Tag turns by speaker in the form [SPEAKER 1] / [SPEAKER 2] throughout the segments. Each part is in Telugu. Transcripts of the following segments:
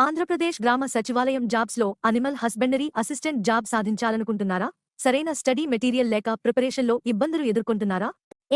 [SPEAKER 1] ఆంధ్రప్రదేశ్ గ్రామ సచివాలయం జాబ్స్లో అనిమల్ హస్బెండరీ అసిస్టెంట్ జాబ్ సాధించాలనుకుంటున్నారా? సరైన స్టడీ మెటీరియల్ లేక ప్రిపరేషన్లో ఇబ్బందులు ఎదుర్కొంటున్నారా?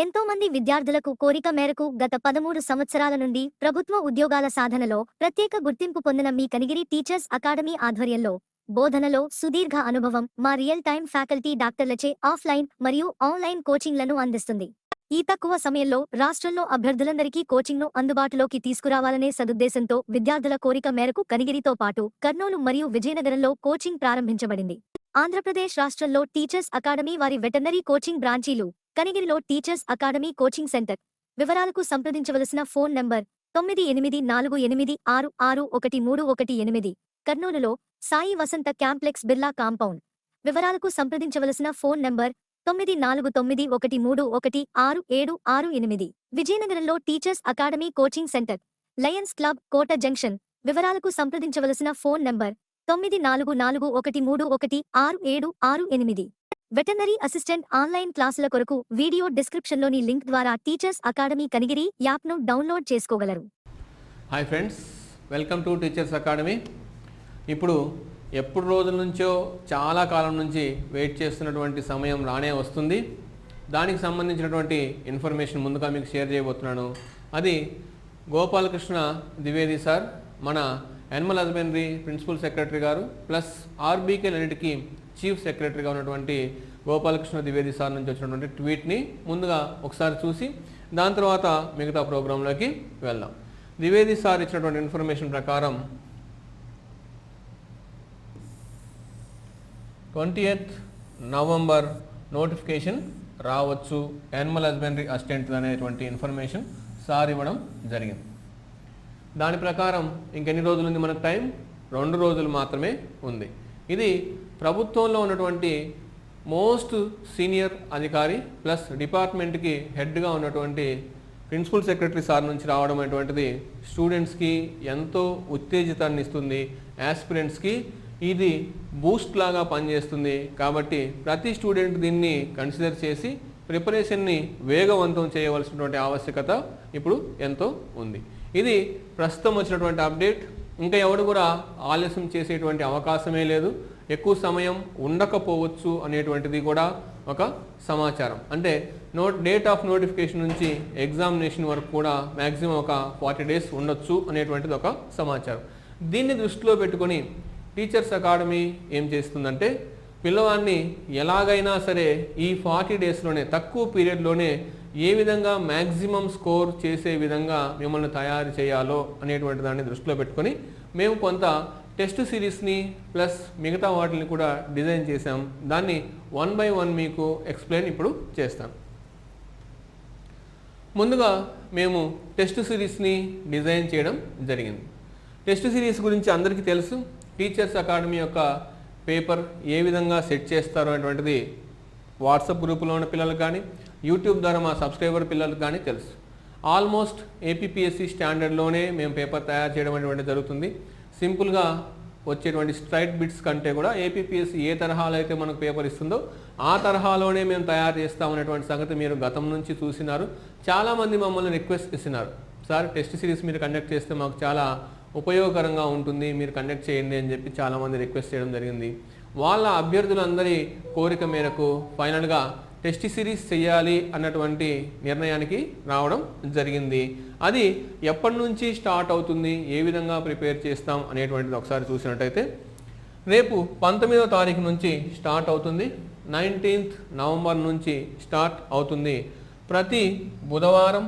[SPEAKER 2] ఎంతో మంది విద్యార్థులకు కోరిక మేరకు గత 13 సంవత్సరాల నుండి ప్రభుత్వ ఉద్యోగాల సాధనలో ప్రత్యేక గుర్తింపు పొందిన మీ కనిగిరి టీచర్స్ అకాడమీ ఆధ్వర్యంలో బోధనలో సుదీర్ఘ అనుభవం మా రియల్ టైమ్ ఫ్యాకల్టీ డాక్టర్లచే ఆఫ్లైన్ మరియు ఆన్లైన్ కోచింగ్లను అందిస్తుంది. ఈ తక్కువ సమయంలో రాష్ట్రంలో అభ్యర్థులందరికీ కోచింగ్ను అందుబాటులోకి తీసుకురావాలనే సదుద్దేశంతో విద్యార్థుల కోరిక మేరకు కనిగిరితో పాటు కర్నూలు మరియు విజయనగరంలో కోచింగ్ ప్రారంభించబడింది. ఆంధ్రప్రదేశ్ రాష్ట్రంలో టీచర్స్ అకాడమీ వారి వెటర్నరీ కోచింగ్ బ్రాంచీలు కనిగిరిలో టీచర్స్ అకాడమీ కోచింగ్ సెంటర్. వివరాలకు సంప్రదించవలసిన ఫోన్ నంబర్ 9848661318. కర్నూలులో సాయి వసంత క్యాంప్లెక్స్ బిర్లా కాంపౌండ్. వివరాలకు సంప్రదించవలసిన ఫోన్ నంబర్ 9491316768. విజయనగరంలో teachers academy coaching centre lions club Kota junction. వివరాలకు సంప్రదించవలసిన phone number 9441316768. Veterinary assistant online క్లాసుల కొరకు వీడియో డిస్క్రిప్షన్లోని లింక్ ద్వారా టీచర్స్ అకాడమీ కనిగిరి యాప్ను డౌన్లోడ్ చేసుకోగలరు.
[SPEAKER 3] Hi friends, welcome to teachers academy. ఇప్పుడు ఎప్పుడు రోజుల నుంచో చాలా కాలం నుంచి వెయిట్ చేస్తున్నటువంటి సమయం రానే వస్తుంది. దానికి సంబంధించినటువంటి ఇన్ఫర్మేషన్ ముందుగా మీకు షేర్ చేయబోతున్నాను. అది గోపాలకృష్ణ ద్వివేది సార్, మన యానిమల్ హస్బెండరీ ప్రిన్సిపల్ సెక్రటరీ గారు, ప్లస్ ఆర్బీకే అన్నిటికీ చీఫ్ సెక్రటరీగా ఉన్నటువంటి గోపాలకృష్ణ ద్వివేది సార్ నుంచి వచ్చినటువంటి ట్వీట్ని ముందుగా ఒకసారి చూసి దాని తర్వాత మిగతా ప్రోగ్రాంలోకి వెళ్దాం. ద్వివేది సార్ ఇచ్చినటువంటి ఇన్ఫర్మేషన్ ప్రకారం 20th నవంబర్ నోటిఫికేషన్ రావచ్చు యానిమల్ హస్బెండరీ అసిస్టెంట్ అనేటువంటి ఇన్ఫర్మేషన్ సార్ ఇవ్వడం జరిగింది. దాని ప్రకారం ఇంకెన్ని రోజులు ఉంది మనకు టైం? 2 రోజులు మాత్రమే ఉంది. ఇది ప్రభుత్వంలో ఉన్నటువంటి మోస్ట్ సీనియర్ అధికారి ప్లస్ డిపార్ట్మెంట్కి హెడ్గా ఉన్నటువంటి ప్రిన్సిపల్ సెక్రటరీ సార్ నుంచి రావడం అనేటువంటిది స్టూడెంట్స్కి ఎంతో ఉత్తేజితాన్ని ఇస్తుంది. యాస్పిరెంట్స్కి ఇది బూస్ట్ లాగా పనిచేస్తుంది. కాబట్టి ప్రతి స్టూడెంట్ దీన్ని కన్సిడర్ చేసి ప్రిపరేషన్ని వేగవంతం చేయవలసినటువంటి ఆవశ్యకత ఇప్పుడు ఎంతో ఉంది. ఇది ప్రస్తుతం వచ్చినటువంటి అప్డేట్. ఇంకా ఎవడు కూడా ఆలస్యం చేసేటువంటి అవకాశమే లేదు. ఎక్కువ సమయం ఉండకపోవచ్చు అనేటువంటిది కూడా ఒక సమాచారం. అంటే డేట్ ఆఫ్ నోటిఫికేషన్ నుంచి ఎగ్జామినేషన్ వరకు కూడా మ్యాక్సిమం ఒక 40 డేస్ ఉండొచ్చు అనేటువంటిది ఒక సమాచారం. దీన్ని దృష్టిలో పెట్టుకొని టీచర్స్ అకాడమీ ఏం చేస్తుందంటే పిల్లవాడిని ఎలాగైనా సరే ఈ 40 డేస్లోనే తక్కువ పీరియడ్లోనే ఏ విధంగా మ్యాక్సిమం స్కోర్ చేసే విధంగా మిమ్మల్ని తయారు చేయాలో అనేటువంటి దాన్ని దృష్టిలో పెట్టుకొని మేము కొంత టెస్ట్ సిరీస్ని ప్లస్ మిగతా వాటిని కూడా డిజైన్ చేసాం. దాన్ని 1 by 1 మీకు ఎక్స్ప్లెయిన్ ఇప్పుడు చేస్తాం. ముందుగా మేము టెస్ట్ సిరీస్ని డిజైన్ చేయడం జరిగింది. టెస్ట్ సిరీస్ గురించి అందరికీ తెలుసు. టీచర్స్ అకాడమీ యొక్క పేపర్ ఏ విధంగా సెట్ చేస్తారో అనేటువంటిది వాట్సాప్ గ్రూపులో ఉన్న పిల్లలకు కానీ యూట్యూబ్ ద్వారా మా సబ్స్క్రైబర్ పిల్లలకు కానీ తెలుసు. ఆల్మోస్ట్ ఏపీపీఎస్సీ స్టాండర్డ్లోనే మేము పేపర్ తయారు చేయడం అనేటువంటిది జరుగుతుంది. సింపుల్గా వచ్చేటువంటి స్ట్రైట్ బిట్స్ కంటే కూడా ఏపీపీఎస్సీ ఏ తరహాలో అయితే మనకు పేపర్ ఇస్తుందో ఆ తరహాలోనే మేము తయారు చేస్తామనేటువంటి సంగతి మీరు గతం నుంచి చూసినారు. చాలామంది మమ్మల్ని రిక్వెస్ట్ ఇస్తున్నారు, సార్ టెస్ట్ సిరీస్ మీరు కండక్ట్ చేస్తే మాకు చాలా ఉపయోగకరంగా ఉంటుంది, మీరు కండక్ట్ చేయండి అని చెప్పి చాలామంది రిక్వెస్ట్ చేయడం జరిగింది. వాళ్ళ అభ్యర్థులందరి కోరిక మేరకు ఫైనల్గా టెస్ట్ సిరీస్ చేయాలి అన్నటువంటి నిర్ణయానికి రావడం జరిగింది. అది ఎప్పటి నుంచి స్టార్ట్ అవుతుంది, ఏ విధంగా ప్రిపేర్ చేస్తాం అనేటువంటిది ఒకసారి చూసినట్టయితే రేపు 19వ తారీఖు నుంచి స్టార్ట్ అవుతుంది. 19th నవంబర్ నుంచి స్టార్ట్ అవుతుంది. ప్రతి బుధవారం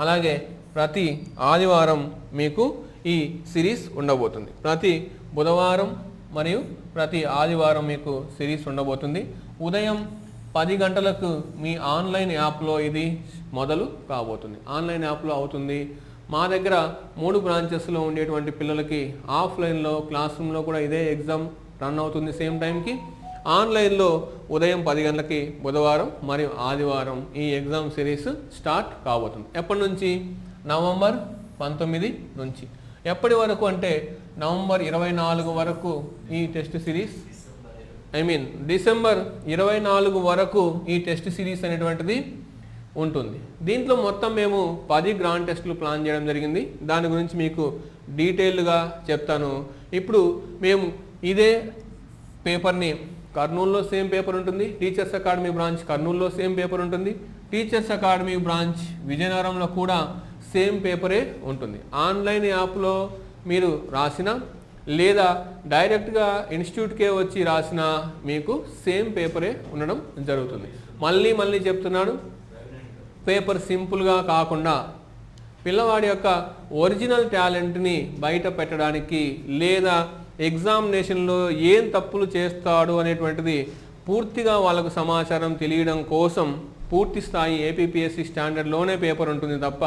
[SPEAKER 3] అలాగే ప్రతి ఆదివారం మీకు ఈ సిరీస్ ఉండబోతుంది. ప్రతి బుధవారం మరియు ప్రతి ఆదివారం మీకు సిరీస్ ఉండబోతుంది. ఉదయం 10 గంటలకు మీ ఆన్లైన్ యాప్లో ఇది మొదలు కాబోతుంది. ఆన్లైన్ యాప్లో అవుతుంది. మా దగ్గర 3 బ్రాంచెస్లో ఉండేటువంటి పిల్లలకి ఆఫ్లైన్లో క్లాస్ రూమ్లో కూడా ఇదే ఎగ్జామ్ రన్ అవుతుంది సేమ్ టైంకి. ఆన్లైన్లో ఉదయం 10 గంటలకి బుధవారం మరియు ఆదివారం ఈ ఎగ్జామ్ సిరీస్ స్టార్ట్ కాబోతుంది. ఎప్పటి నుంచి? నవంబర్ 19 నుంచి. ఎప్పటి వరకు అంటే నవంబర్ 24 వరకు ఈ టెస్ట్ సిరీస్, డిసెంబర్ 24 వరకు ఈ టెస్ట్ సిరీస్ అనేటువంటిది ఉంటుంది. దీంట్లో మొత్తం మేము 10 గ్రాండ్ టెస్టులు ప్లాన్ చేయడం జరిగింది. దాని గురించి మీకు డీటెయిల్డ్గా చెప్తాను. ఇప్పుడు మేము ఇదే పేపర్ని కర్నూలులో సేమ్ పేపర్ ఉంటుంది, టీచర్స్ అకాడమీ బ్రాంచ్ కర్నూలులో సేమ్ పేపర్ ఉంటుంది, టీచర్స్ అకాడమీ బ్రాంచ్ విజయనగరంలో కూడా సేమ్ పేపరే ఉంటుంది. ఆన్లైన్ యాప్లో మీరు రాసిన లేదా డైరెక్ట్గా ఇన్స్టిట్యూట్కే వచ్చి రాసిన మీకు సేమ్ పేపరే ఉండడం జరుగుతుంది. మళ్ళీ చెప్తున్నాను, పేపర్ సింపుల్గా కాకుండా పిల్లవాడి యొక్క ఒరిజినల్ టాలెంట్ని బయట పెట్టడానికి లేదా ఎగ్జామినేషన్లో ఏం తప్పులు చేస్తాడు అనేటువంటిది పూర్తిగా వాళ్ళకు సమాచారం తెలియడం కోసం పూర్తి స్థాయి ఏపీపీఎస్సీ స్టాండర్డ్లోనే పేపర్ ఉంటుంది తప్ప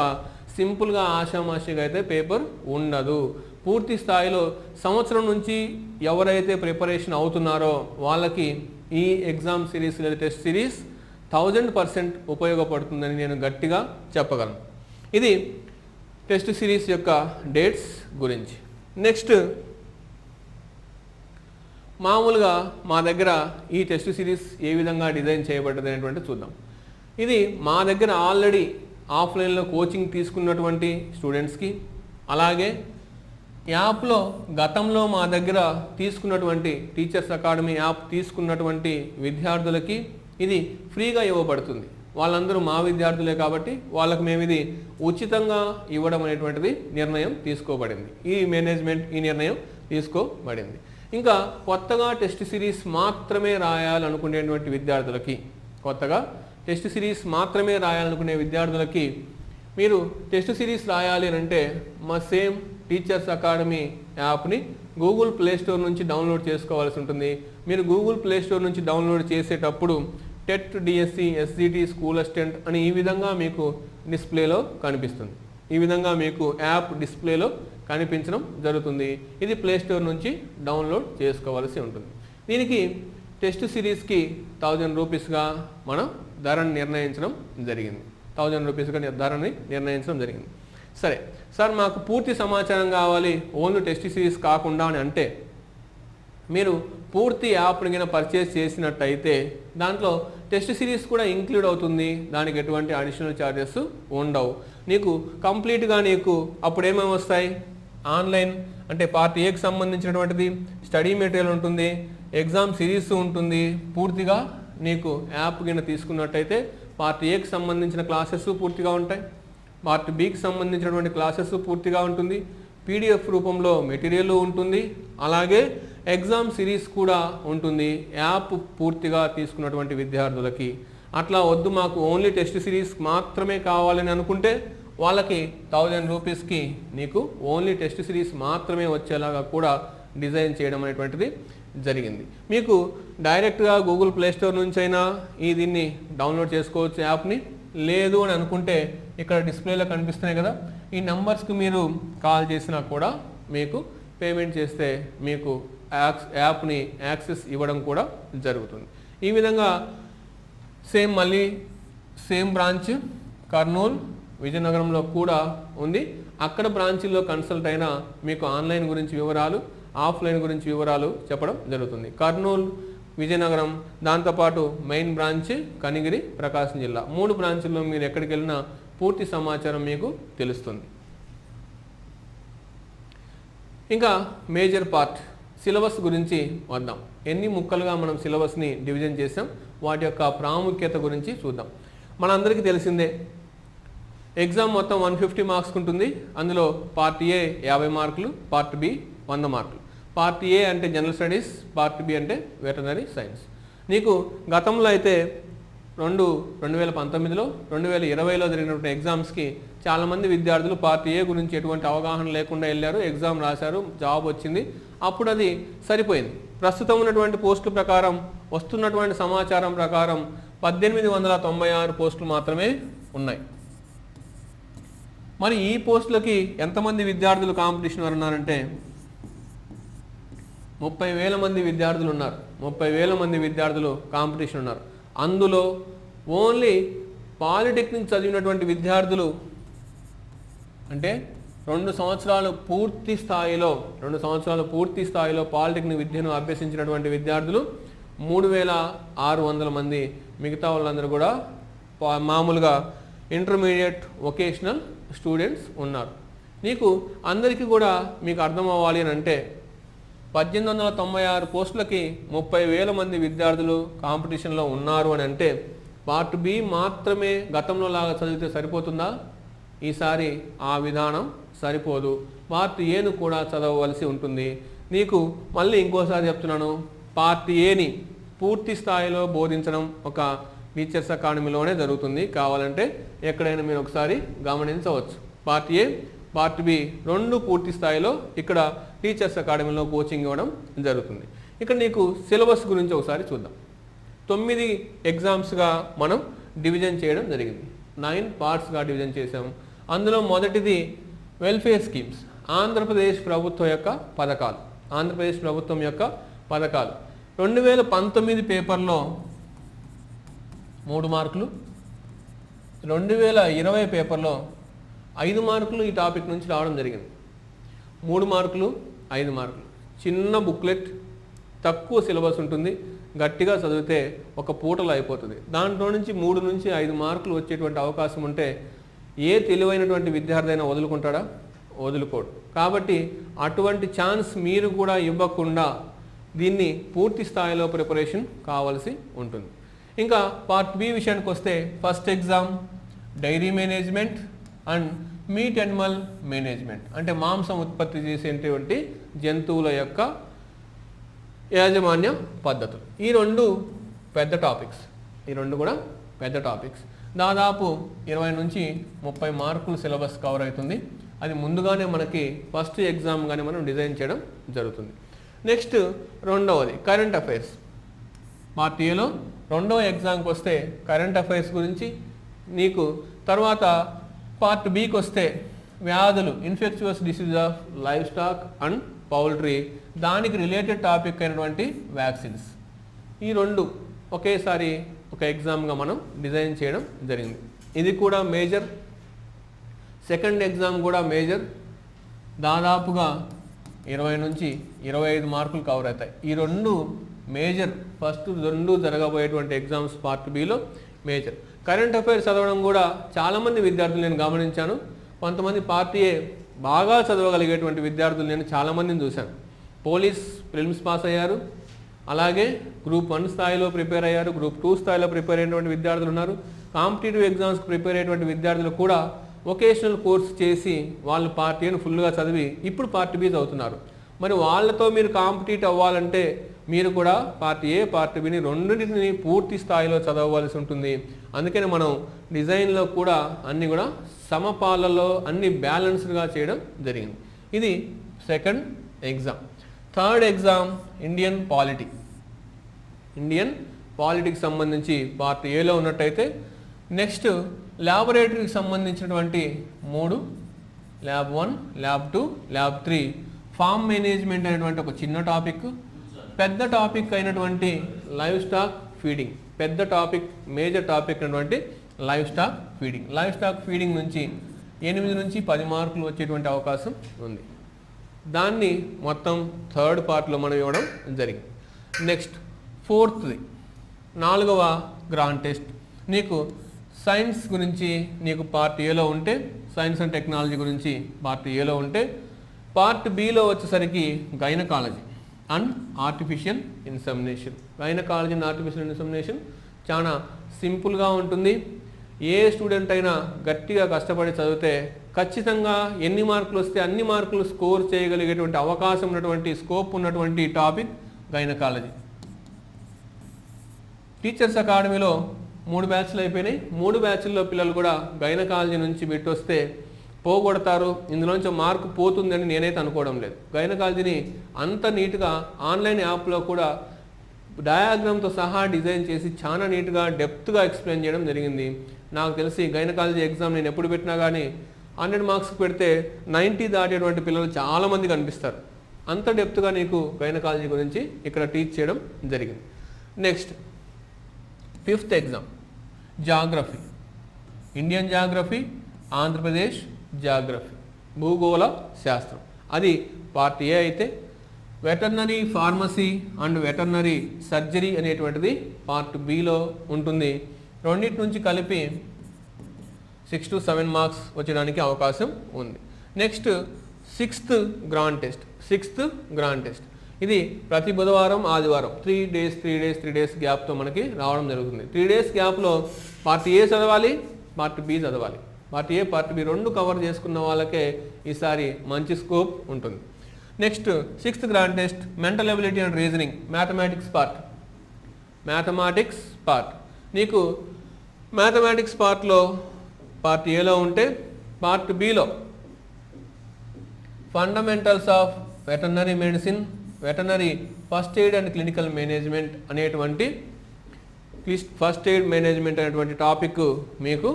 [SPEAKER 3] సింపుల్గా ఆషామాషిగా అయితే పేపర్ ఉండదు. పూర్తి స్థాయిలో సంవత్సరం నుంచి ఎవరైతే ప్రిపరేషన్ అవుతున్నారో వాళ్ళకి ఈ ఎగ్జామ్ సిరీస్ లేదా టెస్ట్ సిరీస్ 1000% ఉపయోగపడుతుందని నేను గట్టిగా చెప్పగలను. ఇది టెస్ట్ సిరీస్ యొక్క డేట్స్ గురించి. నెక్స్ట్, మామూలుగా మా దగ్గర ఈ టెస్ట్ సిరీస్ ఏ విధంగా డిజైన్ చేయబడ్డది అనేటువంటి చూద్దాం. ఇది మా దగ్గర ఆల్రెడీ ఆఫ్లైన్లో కోచింగ్ తీసుకున్నటువంటి స్టూడెంట్స్కి, అలాగే యాప్లో గతంలో మా దగ్గర తీసుకున్నటువంటి టీచర్స్ అకాడమీ యాప్ తీసుకున్నటువంటి విద్యార్థులకి ఇది ఫ్రీగా ఇవ్వబడుతుంది. వాళ్ళందరూ మా విద్యార్థులే కాబట్టి వాళ్ళకు మేము ఇది ఉచితంగా ఇవ్వడం అనేటువంటిది నిర్ణయం తీసుకోబడింది. ఈ మేనేజ్మెంట్ ఈ నిర్ణయం తీసుకోబడింది. ఇంకా కొత్తగా టెస్ట్ సిరీస్ మాత్రమే రాయాలనుకునేటువంటి విద్యార్థులకి, మీరు టెస్ట్ సిరీస్ రాయాలి అంటే మా సేమ్ టీచర్స్ అకాడమీ యాప్ని గూగుల్ ప్లే స్టోర్ నుంచి డౌన్లోడ్ చేసుకోవాల్సి ఉంటుంది. మీరు గూగుల్ ప్లే స్టోర్ నుంచి డౌన్లోడ్ చేసేటప్పుడు TET DSC SGT school assistant అని ఈ విధంగా మీకు డిస్ప్లేలో కనిపిస్తుంది. ఈ విధంగా మీకు యాప్ డిస్ప్లేలో కనిపించడం జరుగుతుంది. ఇది ప్లే స్టోర్ నుంచి డౌన్లోడ్ చేసుకోవాల్సి ఉంటుంది. దీనికి టెస్ట్ సిరీస్కి 1000 రూపీస్గా మనం ధరను నిర్ణయించడం జరిగింది. 1000 రూపీస్గా ధరని నిర్ణయించడం జరిగింది. సరే సార్, మాకు పూర్తి సమాచారం కావాలి ఓన్లీ టెస్ట్ సిరీస్ కాకుండా అని అంటే, మీరు పూర్తి యాప్ని కింద పర్చేస్ చేసినట్టయితే దాంట్లో టెస్ట్ సిరీస్ కూడా ఇంక్లూడ్ అవుతుంది. దానికి ఎటువంటి అడిషనల్ ఛార్జెస్ ఉండవు. నీకు కంప్లీట్గా నీకు అప్పుడు ఏమేమి వస్తాయి, ఆన్లైన్ అంటే పార్ట్ ఏకి సంబంధించినటువంటిది స్టడీ మెటీరియల్ ఉంటుంది, ఎగ్జామ్ సిరీస్ ఉంటుంది. పూర్తిగా నీకు యాప్ కింద తీసుకున్నట్టయితే పార్ట్ ఏకి సంబంధించిన క్లాసెస్ పూర్తిగా ఉంటాయి, పార్ట్ బికి సంబంధించినటువంటి క్లాసెస్ పూర్తిగా ఉంటుంది, పీడిఎఫ్ రూపంలో మెటీరియల్ ఉంటుంది, అలాగే ఎగ్జామ్ సిరీస్ కూడా ఉంటుంది యాప్ పూర్తిగా తీసుకున్నటువంటి విద్యార్థులకి. అట్లా వద్దు మాకు ఓన్లీ టెస్ట్ సిరీస్ మాత్రమే కావాలని అనుకుంటే వాళ్ళకి 1000 రూపీస్కి నీకు ఓన్లీ టెస్ట్ సిరీస్ మాత్రమే వచ్చేలాగా కూడా డిజైన్ చేయడం అనేటువంటిది జరిగింది. మీకు డైరెక్ట్గా గూగుల్ ప్లే స్టోర్ నుంచి అయినా దీన్ని డౌన్లోడ్ చేసుకోవచ్చు యాప్ని. లేదు అని అనుకుంటే ఇక్కడ డిస్ప్లేలో కనిపిస్తున్నాయి కదా, ఈ నంబర్స్కి మీరు కాల్ చేసినా కూడా మీకు పేమెంట్ చేస్తే మీకు యాప్ని యాక్సెస్ ఇవ్వడం కూడా జరుగుతుంది. ఈ విధంగా సేమ్ బ్రాంచ్ కర్నూలు విజయనగరంలో కూడా ఉంది. అక్కడ బ్రాంచ్ల్లో కన్సల్ట్ అయినా మీకు ఆన్లైన్ గురించి వివరాలు, ఆఫ్లైన్ గురించి వివరాలు చెప్పడం జరుగుతుంది. కర్నూలు, విజయనగరం, దాంతోపాటు మెయిన్ బ్రాంచ్ కనిగిరి, ప్రకాశం జిల్లా, 3 బ్రాంచుల్లో మీరు ఎక్కడికి వెళ్ళినా పూర్తి సమాచారం మీకు తెలుస్తుంది. ఇంకా మేజర్ పార్ట్ సిలబస్ గురించి వద్దాం. ఎన్ని ముక్కలుగా మనం సిలబస్ని డివిజన్ చేసాం, వాటి యొక్క ప్రాముఖ్యత గురించి చూద్దాం. మనందరికీ తెలిసిందే, ఎగ్జామ్ మొత్తం 150 మార్క్స్ ఉంటుంది. అందులో పార్ట్ ఏ 50 మార్కులు, పార్ట్ బి 100 మార్కులు. పార్ట్ ఏ అంటే జనరల్ స్టడీస్, పార్ట్ బి అంటే వెటర్నరీ సైన్స్. నీకు గతంలో అయితే 2019లో 2020లో జరిగినటువంటి ఎగ్జామ్స్కి చాలామంది విద్యార్థులు పార్ట్ ఏ గురించి ఎటువంటి అవగాహన లేకుండా వెళ్ళారు, ఎగ్జామ్ రాశారు, జాబ్ వచ్చింది. అప్పుడు అది సరిపోయింది. ప్రస్తుతం ఉన్నటువంటి పోస్టుల ప్రకారం, వస్తున్నటువంటి సమాచారం ప్రకారం 1896 పోస్టులు మాత్రమే ఉన్నాయి. మరి ఈ పోస్టులకి ఎంతమంది విద్యార్థులు కాంపిటీషన్ ఉన్నారంటే 30,000 మంది విద్యార్థులు ఉన్నారు. 30,000 మంది విద్యార్థులు కాంపిటీషన్ ఉన్నారు. అందులో ఓన్లీ పాలిటెక్నిక్ చదివినటువంటి విద్యార్థులు అంటే 2 సంవత్సరాలు పూర్తి స్థాయిలో పాలిటెక్నిక్ విద్యను అభ్యసించినటువంటి విద్యార్థులు 3,600 మంది. మిగతా వాళ్ళందరూ కూడా మామూలుగా ఇంటర్మీడియట్ వొకేషనల్ స్టూడెంట్స్ ఉన్నారు. నీకు అందరికీ కూడా మీకు అర్థం అవ్వాలి అని అంటే 1896 పోస్టులకి 30,000 మంది విద్యార్థులు కాంపిటీషన్లో ఉన్నారు అని అంటే పార్ట్ బి మాత్రమే గతంలో లాగా చదివితే సరిపోతుందా? ఈసారి ఆ విధానం సరిపోదు. పార్ట్ ఏను కూడా చదవవలసి ఉంటుంది. నీకు మళ్ళీ ఇంకోసారి చెప్తున్నాను, పార్ట్ ఏని పూర్తి స్థాయిలో బోధించడం ఒక టీచర్స్ అకాడమీలోనే జరుగుతుంది. కావాలంటే ఎక్కడైనా మీరు ఒకసారి గమనించవచ్చు. పార్ట్ ఏ, పార్ట్ బి రెండు పూర్తి స్థాయిలో ఇక్కడ టీచర్స్ అకాడమీలో కోచింగ్ ఇవ్వడం జరుగుతుంది. ఇక్కడ నీకు సిలబస్ గురించి ఒకసారి చూద్దాం. 9 ఎగ్జామ్స్గా మనం డివిజన్ చేయడం జరిగింది. 9 పార్ట్స్గా డివిజన్ చేసాం. అందులో మొదటిది వెల్ఫేర్ స్కీమ్స్, ఆంధ్రప్రదేశ్ ప్రభుత్వం యొక్క పథకాలు. ఆంధ్రప్రదేశ్ ప్రభుత్వం యొక్క పథకాలు 2019 పేపర్లో 3 మార్కులు, 2020 పేపర్లో 5 మార్కులు ఈ టాపిక్ నుంచి రావడం జరిగింది. 3 మార్కులు, 5 మార్కులు. చిన్న బుక్లెట్, తక్కువ సిలబస్ ఉంటుంది. గట్టిగా చదివితే ఒక పూటలో అయిపోతుంది. దాంట్లో నుంచి 3 నుంచి 5 మార్కులు వచ్చేటువంటి అవకాశం ఉంటే ఏ తెలివైనటువంటి విద్యార్థి అయినా వదులుకుంటాడా? వదులుకోడు. కాబట్టి అటువంటి ఛాన్స్ మీరు కూడా ఇవ్వకుండా దీన్ని పూర్తి స్థాయిలో ప్రిపరేషన్ కావాల్సి ఉంటుంది. ఇంకా పార్ట్ బి విషయానికి వస్తే first exam dairy management and meat animal management, అంటే మాంసం ఉత్పత్తి చేసేటువంటి జంతువుల యొక్క యాజమాన్య పద్ధతులు. ఈ రెండు పెద్ద టాపిక్స్. ఈ రెండు కూడా పెద్ద టాపిక్స్. దాదాపు 20 నుంచి 30 మార్కులు సిలబస్ కవర్ అవుతుంది. అది ముందుగానే మనకి ఫస్ట్ ఎగ్జామ్గానే మనం డిజైన్ చేయడం జరుగుతుంది. నెక్స్ట్ రెండవది కరెంట్ అఫైర్స్. పార్ట్ ఏలో రెండవ ఎగ్జామ్కి వస్తే కరెంట్ అఫైర్స్ గురించి నీకు, తర్వాత పార్ట్ బికి వస్తే వ్యాధులు, infectious disease of live stock and poultry, దానికి రిలేటెడ్ టాపిక్ అయినటువంటి వ్యాక్సిన్స్. ఈ రెండు ఒకేసారి ఒక ఎగ్జామ్గా మనం డిజైన్ చేయడం జరిగింది. ఇది కూడా మేజర్. సెకండ్ ఎగ్జామ్ కూడా మేజర్. దాదాపుగా 20 నుంచి 25 మార్కులు కవర్ అవుతాయి. ఈ రెండు మేజర్. ఫస్ట్ రెండు జరగబోయేటువంటి exams part below major. Current affairs చదవడం కూడా చాలామంది విద్యార్థులు నేను గమనించాను. కొంతమంది పార్ట్ ఏ బాగా చదవగలిగేటువంటి విద్యార్థులు నేను చాలామందిని చూశాను. పోలీస్ ప్రిలిమ్స్ పాస్ అయ్యారు, అలాగే గ్రూప్ 1 స్థాయిలో ప్రిపేర్ అయ్యారు, గ్రూప్ 2 స్థాయిలో ప్రిపేర్ అయినటువంటి విద్యార్థులు ఉన్నారు. కాంపిటేటివ్ ఎగ్జామ్స్కి ప్రిపేర్ అయ్యేటువంటి విద్యార్థులు కూడా వొకేషనల్ కోర్స్ చేసి వాళ్ళు పార్ట్ ఏను ఫుల్గా చదివి ఇప్పుడు పార్ట్ బి చదువుతున్నారు. మరి వాళ్ళతో మీరు కాంపిటీట్ అవ్వాలంటే మీరు కూడా పార్ట్ ఏ, పార్ట్ బిని రెండింటిని పూర్తి స్థాయిలో చదవవలసి ఉంటుంది. అందుకని మనం డిజైన్లో కూడా అన్నీ కూడా సమపాలలో అన్ని బ్యాలెన్స్డ్గా చేయడం జరిగింది. ఇది second exam. Third exam Indian polity. Indian పాలిటీకి సంబంధించి పార్ట్ ఏలో ఉన్నట్టయితే నెక్స్ట్ ల్యాబొరేటరీకి సంబంధించినటువంటి 3, lab 1, lab 2, lab 3, farm management అనేటువంటి ఒక చిన్న టాపిక్, పెద్ద టాపిక్ అయినటువంటి లైవ్ స్టాక్ ఫీడింగ్, పెద్ద టాపిక్ మేజర్ టాపిక్ అయినటువంటి livestock feeding. Livestock feeding నుంచి 8 నుంచి 10 మార్కులు వచ్చేటువంటి అవకాశం ఉంది. దాన్ని మొత్తం థర్డ్ పార్ట్లో మనం ఇవ్వడం జరిగింది. నెక్స్ట్ ఫోర్త్ది 4వ గ్రాండ్ టెస్ట్. నీకు సైన్స్ గురించి నీకు పార్ట్ ఏలో ఉంటే, సైన్స్ అండ్ టెక్నాలజీ గురించి పార్ట్ ఏలో ఉంటే, పార్ట్ బిలో వచ్చేసరికి gynaecology and artificial insemination. Gynaecology and artificial insemination చాలా సింపుల్గా ఉంటుంది. ఏ స్టూడెంట్ అయినా గట్టిగా కష్టపడి చదివితే ఖచ్చితంగా ఎన్ని మార్కులు వస్తే అన్ని మార్కులు స్కోర్ చేయగలిగేటువంటి అవకాశం ఉన్నటువంటి, స్కోప్ ఉన్నటువంటి టాపిక్ గైనకాలజీ. టీచర్స్ అకాడమీలో 3 బ్యాచ్లు అయిపోయినాయి. 3 బ్యాచ్ల్లో పిల్లలు కూడా గైనకాలజీ నుంచి బిట్టొస్తే పోగొడతారు, ఇందులోంచి మార్కు పోతుందని నేనైతే అనుకోవడం లేదు. గైనకాలజీని అంత నీట్గా ఆన్లైన్ యాప్లో కూడా డయాగ్రామ్తో సహా డిజైన్ చేసి చాలా నీట్గా డెప్త్గా ఎక్స్ప్లెయిన్ చేయడం జరిగింది. నాకు తెలిసి గైనకాలజీ ఎగ్జామ్ నేను ఎప్పుడు పెట్టినా కానీ 100 మార్క్స్కి పెడితే 90 దాటేటువంటి పిల్లలు చాలామంది కనిపిస్తారు. అంత డెప్త్గా నీకు గైనకాలజీ గురించి ఇక్కడ టీచ్ చేయడం జరిగింది. Next 5th exam geography. Indian geography, Andhra Pradesh geography, భూగోళ శాస్త్రం. అది పార్ట్ ఏ అయితే veterinary pharmacy and veterinary surgery అనేటువంటిది పార్ట్ బిలో ఉంటుంది. రెండింటి నుంచి కలిపి 6 to 7 మార్క్స్ వచ్చేదానికి అవకాశం ఉంది. Next sixth grand test. ఇది ప్రతి బుధవారం ఆదివారం 3 days గ్యాప్తో మనకి రావడం జరుగుతుంది. 3 days గ్యాప్లో పార్ట్ ఏ చదవాలి, పార్ట్ బి చదవాలి. పార్ట్ ఏ పార్ట్ బి రెండు కవర్ చేసుకున్న వాళ్ళకే ఈసారి మంచి స్కోప్ ఉంటుంది. Next sixth grand test mental ability and reasoning mathematics part. నీకు మ్యాథమెటిక్స్ పార్ట్లో పార్ట్ ఏలో ఉంటే part below fundamentals of veterinary medicine, veterinary first aid and clinical management అనేటువంటి టాపిక్ మీకు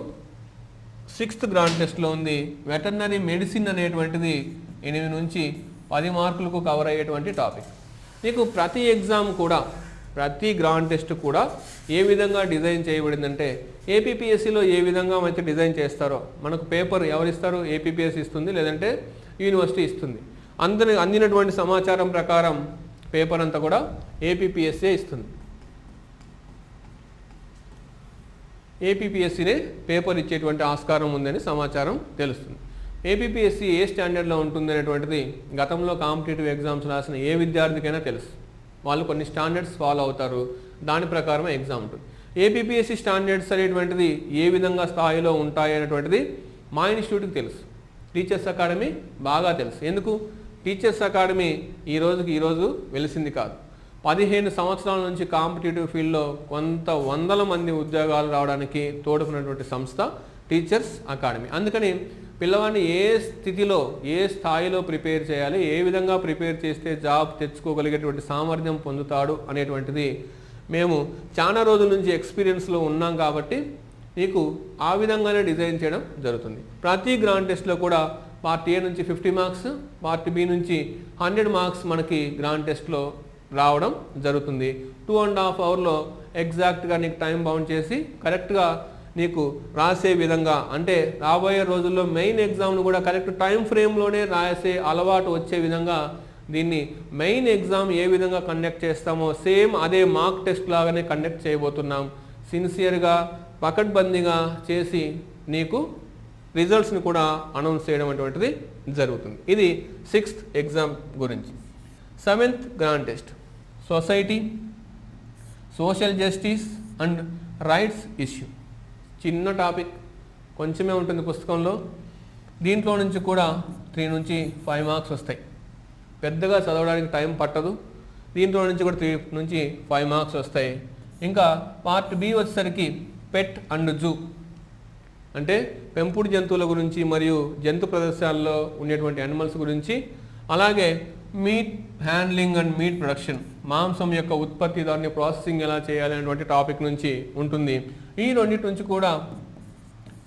[SPEAKER 3] సిక్స్త్ గ్రాండ్ టెస్ట్లో ఉంది. వెటర్నరీ మెడిసిన్ అనేటువంటిది 8 నుంచి 10 మార్కులకు కవర్ అయ్యేటువంటి టాపిక్. నీకు ప్రతి ఎగ్జామ్ కూడా, ప్రతి గ్రాండ్ టెస్ట్ కూడా ఏ విధంగా డిజైన్ చేయబడిందంటే ఏపీపీఎస్సీలో ఏ విధంగా అయితే డిజైన్ చేస్తారో, మనకు పేపర్ ఎవరిస్తారు, ఏపీపీఎస్సీ ఇస్తుంది, లేదంటే యూనివర్సిటీ ఇస్తుంది. అందినటువంటి సమాచారం ప్రకారం పేపర్ అంతా కూడా ఏపీపీఎస్సీ ఇస్తుంది. ఏపీపీఎస్సీనే పేపర్ ఇచ్చేటువంటి ఆస్కారం ఉందని సమాచారం తెలుస్తుంది. ఏపీపీఎస్సీ ఏ స్టాండర్డ్లో ఉంటుంది అనేటువంటిది గతంలో కాంపిటేటివ్ ఎగ్జామ్స్ రాసిన ఏ విద్యార్థికైనా తెలుసు. వాళ్ళు కొన్ని స్టాండర్డ్స్ ఫాలో అవుతారు, దాని ప్రకారమే ఎగ్జామ్ ఉంటుంది. ఏపీపీఎస్సీ స్టాండర్డ్స్ అనేటువంటిది ఏ విధంగా స్థాయిలో ఉంటాయి అనేటువంటిది మా ఇన్స్టిట్యూట్కి తెలుసు, టీచర్స్ అకాడమీ బాగా తెలుసు. ఎందుకు? టీచర్స్ అకాడమీ ఈరోజు వెలిసింది కాదు. 15 సంవత్సరాల నుంచి కాంపిటేటివ్ ఫీల్డ్లో కొంత వందల మంది ఉద్యోగాలు రావడానికి తోడుకున్నటువంటి సంస్థ టీచర్స్ అకాడమీ. అందుకని పిల్లవాడిని ఏ స్థితిలో, ఏ స్థాయిలో ప్రిపేర్ చేయాలి, ఏ విధంగా ప్రిపేర్ చేస్తే జాబ్ తెచ్చుకోగలిగేటువంటి సామర్థ్యం పొందుతాడు అనేటువంటిది మేము చాలా రోజుల నుంచి ఎక్స్పీరియన్స్లో ఉన్నాం కాబట్టి నీకు ఆ విధంగానే డిజైన్ చేయడం జరుగుతుంది. ప్రతి గ్రాండ్ టెస్ట్లో కూడా పార్ట్ ఏ నుంచి 50 మార్క్స్, పార్ట్ బి నుంచి 100 మార్క్స్ మనకి గ్రాండ్ టెస్ట్లో రావడం జరుగుతుంది. 2.5 అవర్లో ఎగ్జాక్ట్గా నీకు టైం బౌండ్ చేసి కరెక్ట్గా నీకు రాసే విధంగా, అంటే రాబోయే రోజుల్లో మెయిన్ ఎగ్జామ్ను కూడా కరెక్ట్ టైం ఫ్రేమ్లోనే రాసే అలవాటు వచ్చే విధంగా దీన్ని మెయిన్ ఎగ్జామ్ ఏ విధంగా కండక్ట్ చేస్తామో సేమ్ అదే మార్క్ టెస్ట్ లాగానే కండక్ట్ చేయబోతున్నాం. సిన్సియర్గా పకడ్బందీగా చేసి నీకు రిజల్ట్స్ని కూడా అనౌన్స్ చేయడం అటువంటిది జరుగుతుంది. ఇది సిక్స్త్ ఎగ్జామ్ గురించి. Seventh grand test society, social justice and rights issue. చిన్న టాపిక్, కొంచెమే ఉంటుంది పుస్తకంలో. దీంట్లో నుంచి కూడా 3 నుంచి 5 మార్క్స్ వస్తాయి. పెద్దగా చదవడానికి టైం పట్టదు. దీంట్లో నుంచి కూడా 3 నుంచి 5 మార్క్స్ వస్తాయి. ఇంకా పార్ట్ బి వచ్చేసరికి పెట్ అండ్ జూ, అంటే పెంపుడు జంతువుల గురించి మరియు జంతు ప్రదర్శనల్లో ఉండేటువంటి యానిమల్స్ గురించి, అలాగే meet handling and meat production, మాంసం యొక్క ఉత్పత్తి, దాన్ని ప్రాసెసింగ్ ఎలా చేయాలి అనేటువంటి టాపిక్ నుంచి ఉంటుంది. ఈ రెండింటి నుంచి కూడా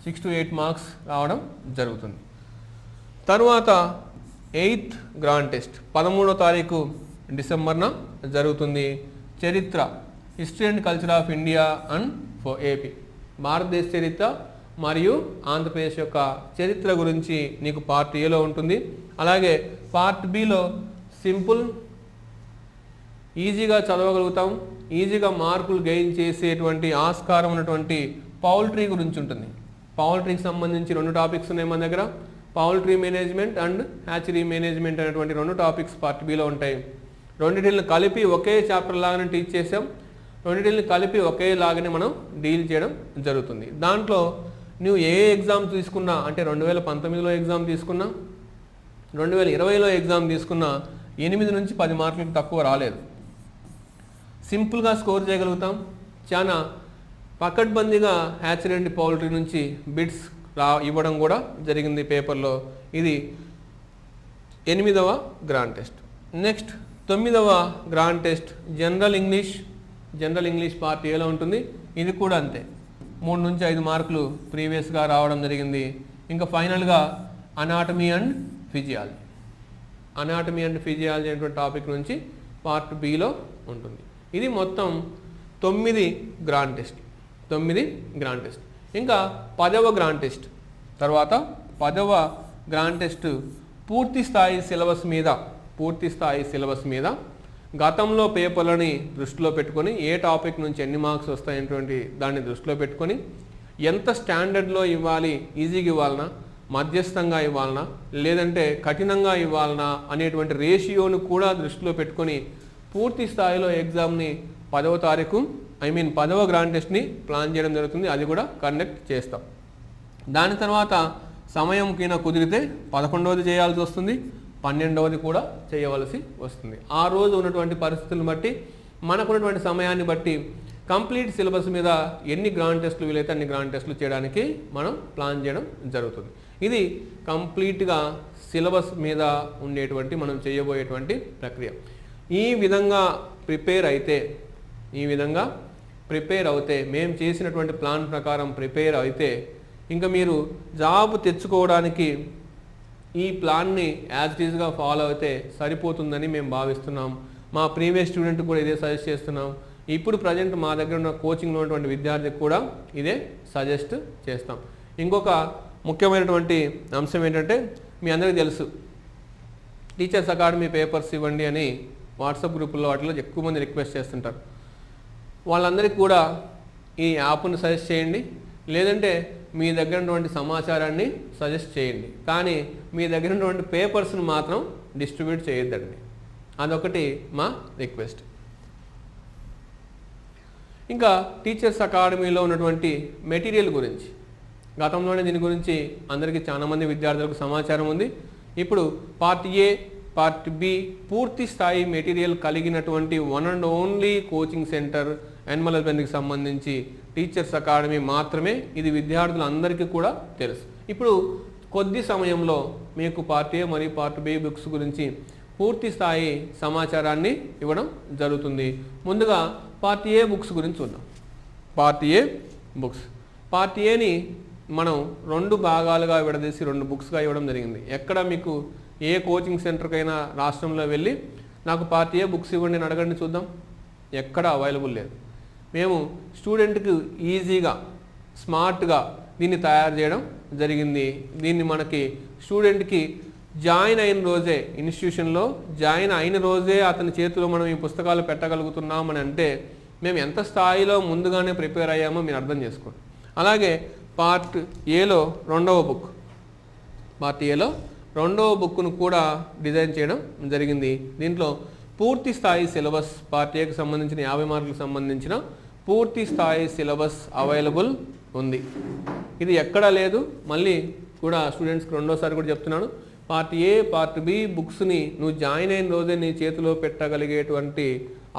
[SPEAKER 3] 6 to 8 మార్క్స్ రావడం జరుగుతుంది. తర్వాత 8th గ్రాండ్ టెస్ట్ 13వ తారీఖు డిసెంబర్న జరుగుతుంది. చరిత్ర, history and culture of India and for AP, భారతదేశ చరిత్ర మరియు ఆంధ్రప్రదేశ్ యొక్క చరిత్ర గురించి నీకు పార్ట్ ఏలో ఉంటుంది. అలాగే పార్ట్ బిలో సింపుల్, ఈజీగా చదవగలుగుతాం, ఈజీగా మార్కులు గెయిన్ చేసేటువంటి ఆస్కారం ఉన్నటువంటి పౌల్ట్రీ గురించి ఉంటుంది. పౌల్ట్రీకి సంబంధించి 2 టాపిక్స్ ఉన్నాయి మన దగ్గర. Poultry management and hatchery management అనేటువంటి 2 టాపిక్స్ పార్ట్ బిలో ఉంటాయి. రెండింటిని కలిపి ఒకే చాప్టర్ లాగానే టీచ్ చేసాం, రెండింటిని కలిపి ఒకేలాగానే మనం డీల్ చేయడం జరుగుతుంది. దాంట్లో నువ్వు ఏ ఎగ్జామ్ తీసుకున్నా, అంటే 2019లో ఎగ్జామ్ తీసుకున్నా, 2020లో ఎగ్జామ్ తీసుకున్నా 8 నుంచి 10 మార్కులకు తక్కువ రాలేదు. సింపుల్గా స్కోర్ చేయగలుగుతాం. చాలా పకడ్బందీగా హ్యాచరీ అండ్ పౌల్ట్రీ నుంచి బిట్స్ ఇవ్వడం కూడా జరిగింది పేపర్లో. ఇది 8వ గ్రాండ్ టెస్ట్. నెక్స్ట్ 9వ grand test general English part ఏలో ఉంటుంది. ఇది కూడా అంతే, 3 నుంచి 5 మార్కులు ప్రీవియస్గా రావడం జరిగింది. ఇంకా ఫైనల్గా అనాటమీ అండ్ ఫిజియాలజీ అనేటువంటి టాపిక్ నుంచి పార్ట్ బిలో ఉంటుంది. ఇది మొత్తం 9 గ్రాండ్ టెస్ట్. ఇంకా 10వ గ్రాండ్ టెస్ట్ తర్వాత 10వ గ్రాండ్ టెస్ట్ పూర్తి స్థాయి సిలబస్ మీద గతంలో పేపర్లని దృష్టిలో పెట్టుకొని ఏ టాపిక్ నుంచి ఎన్ని మార్క్స్ వస్తాయనేటువంటి దాన్ని దృష్టిలో పెట్టుకొని ఎంత స్టాండర్డ్లో ఇవ్వాలి, ఈజీగా ఇవ్వాలనా, మధ్యస్థంగా ఇవ్వాలనా, లేదంటే కఠినంగా ఇవ్వాలనా అనేటువంటి రేషియోను కూడా దృష్టిలో పెట్టుకొని పూర్తి స్థాయిలో ఎగ్జామ్ని 10వ తారీఖు 10వ గ్రాండ్ టెస్ట్ని ప్లాన్ చేయడం జరుగుతుంది. అది కూడా కండక్ట్ చేస్తాం. దాని తర్వాత సమయం కింద కుదిరితే 11వది చేయాల్సి వస్తుంది, 12వది కూడా చేయవలసి వస్తుంది. ఆ రోజు ఉన్నటువంటి పరిస్థితులను బట్టి, మనకున్నటువంటి సమయాన్ని బట్టి కంప్లీట్ సిలబస్ మీద ఎన్ని గ్రాండ్ టెస్టులు వీలైతే అన్ని గ్రాండ్ టెస్టులు చేయడానికి మనం ప్లాన్ చేయడం జరుగుతుంది. ఇది కంప్లీట్గా సిలబస్ మీద ఉండేటువంటి మనం చేయబోయేటువంటి ప్రక్రియ. ఈ విధంగా ప్రిపేర్ అవుతే మేము చేసినటువంటి ప్లాన్ ప్రకారం ప్రిపేర్ అయితే ఇంకా మీరు జాబ్ తెచ్చుకోవడానికి ఈ ప్లాన్ని యాజ్ ఇట్ ఈజ్గా ఫాలో అయితే సరిపోతుందని మేము భావిస్తున్నాం. మా ప్రీవియస్ స్టూడెంట్ కూడా ఇదే సజెస్ట్ చేస్తున్నాం. ఇప్పుడు ప్రజెంట్ మా దగ్గర ఉన్న కోచింగ్లో ఉన్నటువంటి విద్యార్థికి కూడా ఇదే సజెస్ట్ చేస్తాం. ఇంకొక ముఖ్యమైనటువంటి అంశం ఏంటంటే, మీ అందరికీ తెలుసు టీచర్స్ అకాడమీ పేపర్స్ ఇవ్వండి అని వాట్సాప్ గ్రూపుల్లో వాటిలో ఎక్కువ మంది రిక్వెస్ట్ చేస్తుంటారు. వాళ్ళందరికీ కూడా ఈ యాప్ను సజెస్ట్ చేయండి, లేదంటే మీ దగ్గర ఉన్నటువంటి సమాచారాన్ని సజెస్ట్ చేయండి, కానీ మీ దగ్గర ఉన్నటువంటి పేపర్స్ని మాత్రం డిస్ట్రిబ్యూట్ చేయొద్దండి. అదొకటి మా రిక్వెస్ట్. ఇంకా టీచర్స్ అకాడమీలో ఉన్నటువంటి మెటీరియల్ గురించి గతంలోనే దీని గురించి అందరికీ చాలామంది విద్యార్థులకు సమాచారం ఉంది. ఇప్పుడు పార్ట్ ఏ, పార్ట్ బి పూర్తి స్థాయి మెటీరియల్ కలిగినటువంటి one and only coaching center animal హస్బెండరీకి సంబంధించి టీచర్స్ అకాడమీ మాత్రమే. ఇది విద్యార్థులందరికీ కూడా తెలుసు. ఇప్పుడు కొద్ది సమయంలో మీకు పార్ట్ ఏ మరియు పార్ట్ బి బుక్స్ గురించి పూర్తి స్థాయి సమాచారాన్ని ఇవ్వడం జరుగుతుంది. ముందుగా పార్ట్ ఏ బుక్స్ గురించి చూద్దాం. పార్ట్ ఏ బుక్స్, పార్ట్ ఏని మనం 2 భాగాలుగా విడదీసి 2 బుక్స్గా ఇవ్వడం జరిగింది. ఎక్కడ మీకు ఏ కోచింగ్ సెంటర్కైనా రాష్ట్రంలో వెళ్ళి నాకు పార్ట్ ఏ బుక్స్ ఇవ్వండి అని అడగండి చూద్దాం, ఎక్కడ అవైలబుల్ లేదు. మేము స్టూడెంట్కి ఈజీగా స్మార్ట్గా దీన్ని తయారు చేయడం జరిగింది. దీన్ని మనకి స్టూడెంట్కి జాయిన్ అయిన రోజే, ఇన్స్టిట్యూషన్లో జాయిన్ అయిన రోజే అతని చేతిలో మనం ఈ పుస్తకాలు పెట్టగలుగుతున్నామని అంటే మేము ఎంత స్థాయిలో ముందుగానే ప్రిపేర్ అయ్యామో మీరు అర్థం చేసుకోండి. అలాగే పార్ట్ ఏలో 2వ బుక్, పార్ట్ ఏలో 2వ బుక్ను కూడా డిజైన్ చేయడం జరిగింది. దీంట్లో పూర్తి స్థాయి సిలబస్, పార్ట్ ఏకి సంబంధించిన 50 మార్కులకు సంబంధించిన పూర్తి స్థాయి సిలబస్ అవైలబుల్ ఉంది. ఇది ఎక్కడా లేదు. మళ్ళీ కూడా స్టూడెంట్స్కి 2వసారి కూడా చెప్తున్నాను, పార్ట్ ఏ, పార్ట్ బి బుక్స్ని నువ్వు జాయిన్ అయిన రోజే నీ చేతిలో పెట్టగలిగేటువంటి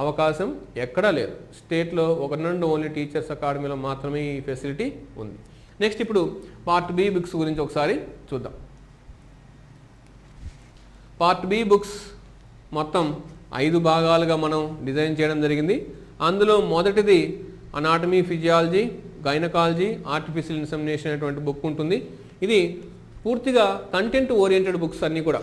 [SPEAKER 3] అవకాశం ఎక్కడా లేదు. స్టేట్లో ఒక నుండి ఓన్లీ టీచర్స్ అకాడమీలో మాత్రమే ఈ ఫెసిలిటీ ఉంది. నెక్స్ట్ ఇప్పుడు పార్ట్ బి బుక్స్ గురించి ఒకసారి చూద్దాం. పార్ట్ బి బుక్స్ మొత్తం 5 భాగాలుగా మనం డిజైన్ చేయడం జరిగింది. అందులో మొదటిది anatomy, physiology, gynaecology, artificial insemination అనేటువంటి బుక్ ఉంటుంది. ఇది పూర్తిగా కంటెంట్ ఓరియంటెడ్ బుక్స్ అన్నీ కూడా,